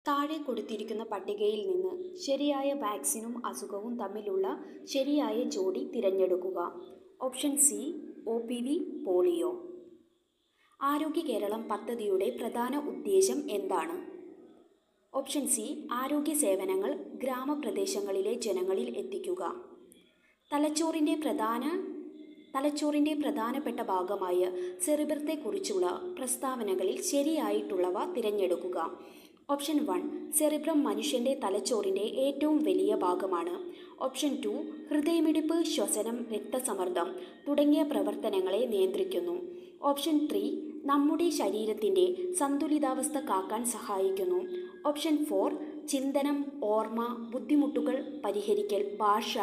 താഴെ കൊടുത്തിരിക്കുന്ന പട്ടികയിൽ നിന്ന് ശരിയായ വാക്സിനും അസുഖവും തമ്മിലുള്ള ശരിയായ ജോഡി തിരഞ്ഞെടുക്കുക. Option C OPV polio. ആരോഗ്യ കേരളം പദ്ധതിയുടെ പ്രധാന ഉദ്ദേശം എന്താണ്? ഓപ്ഷൻ സി ആരോഗ്യ സേവനങ്ങൾ ഗ്രാമപ്രദേശങ്ങളിലെ ജനങ്ങളിൽ എത്തിക്കുക. തലച്ചോറിൻ്റെ പ്രധാനപ്പെട്ട ഭാഗമായ സെറിബ്രത്തെക്കുറിച്ചുള്ള പ്രസ്താവനകളിൽ ശരിയായിട്ടുള്ളവ തിരഞ്ഞെടുക്കുക. ഓപ്ഷൻ 1 സെറിബ്രം മനുഷ്യൻ്റെ തലച്ചോറിൻ്റെ ഏറ്റവും വലിയ ഭാഗമാണ്. ഓപ്ഷൻ 2 ഹൃദയമിടിപ്പ്, ശ്വസനം, രക്തസമ്മർദ്ദം തുടങ്ങിയ പ്രവർത്തനങ്ങളെ നിയന്ത്രിക്കുന്നു. ഓപ്ഷൻ 3 നമ്മുടെ ശരീരത്തിൻ്റെ സന്തുലിതാവസ്ഥ കാക്കാൻ സഹായിക്കുന്നു. ഓപ്ഷൻ 4 ചിന്തനം, ഓർമ്മ, ബുദ്ധിമുട്ടുകൾ പരിഹരിക്കൽ, ഭാഷ,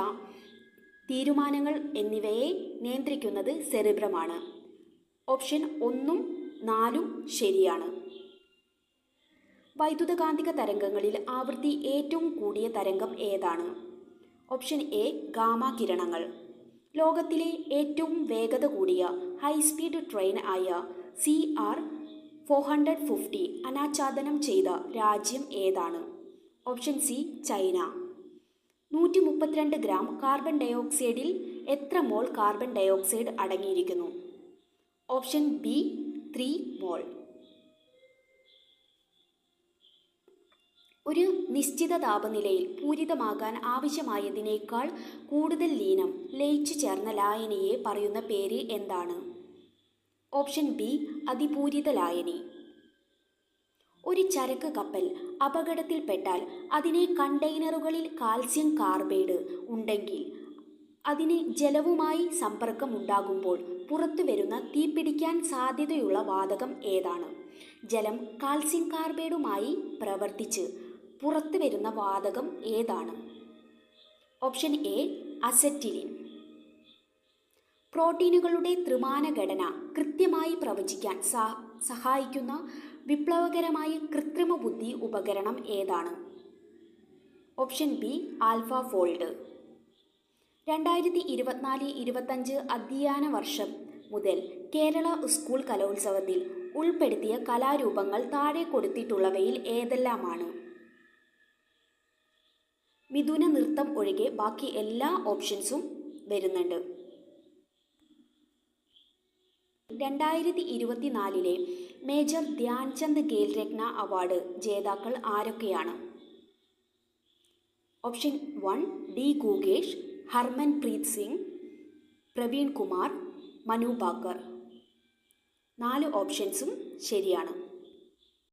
തീരുമാനങ്ങൾ എന്നിവയെ നിയന്ത്രിക്കുന്നത് സെറിബ്രമാണ്. ഓപ്ഷൻ 1ഉം 4ഉം ശരിയാണ്. വൈദ്യുതകാന്തിക തരംഗങ്ങളിൽ ആവൃത്തി ഏറ്റവും കൂടിയ തരംഗം ഏതാണ്? ഓപ്ഷൻ എ ഗാമ കിരണങ്ങൾ. ലോകത്തിലെ ഏറ്റവും വേഗത കൂടിയ ഹൈസ്പീഡ് ട്രെയിൻ ആയ CR450 അനാച്ഛാദനം ചെയ്ത രാജ്യം ഏതാണ്? Option C China. 132 gram carbon ഡയോക്സൈഡിൽ എത്ര മോൾ കാർബൺ ഡയോക്സൈഡ് അടങ്ങിയിരിക്കുന്നു? Option B 3 mole. ഒരു നിശ്ചിത താപനിലയിൽ പൂരിതമാകാൻ ആവശ്യമായതിനേക്കാൾ കൂടുതൽ ലീനം ലയിച്ചു ചേർന്ന ലായനിയെ പറയുന്ന പേര് എന്താണ്? ഓപ്ഷൻ ബി അതിപൂരിത ലായനി. ഒരു ചരക്ക് കപ്പൽ അപകടത്തിൽപ്പെട്ടാൽ അതിനെ കണ്ടെയ്നറുകളിൽ കാൽസ്യം കാർബൈഡ് ഉണ്ടെങ്കിൽ അതിന് ജലവുമായി സമ്പർക്കമുണ്ടാകുമ്പോൾ പുറത്തുവരുന്ന തീപിടിക്കാൻ സാധ്യതയുള്ള വാതകം ഏതാണ്? ജലം കാൽസ്യം കാർബൈഡുമായി പ്രവർത്തിച്ച് പുറത്തു വരുന്ന വാതകം ഏതാണ്? Option A acetylene. പ്രോട്ടീനുകളുടെ ത്രിമാന ഘടന കൃത്യമായി പ്രവചിക്കാൻ സഹായിക്കുന്ന വിപ്ലവകരമായ കൃത്രിമ ബുദ്ധി ഉപകരണം ഏതാണ്? Option B ആൽഫാഫോൾഡ്. 2024-25 അധ്യയന വർഷം മുതൽ കേരള സ്കൂൾ കലോത്സവത്തിൽ ഉൾപ്പെടുത്തിയ കലാരൂപങ്ങൾ താഴെ കൊടുത്തിട്ടുള്ളവയിൽ ഏതെല്ലാമാണ്? മിഥുന നൃത്തം ഒഴികെ ബാക്കി എല്ലാ ഓപ്ഷൻസും വരുന്നുണ്ട്. 2024 മേജർ ധ്യാൻചന്ദ് ഖേൽരത്ന അവാർഡ് ജേതാക്കൾ ആരൊക്കെയാണ്? Option 1 D Gukesh, Harmanpreet Singh, Praveen Kumar, Manu Bhaker. 4 ഓപ്ഷൻസും ശരിയാണ്.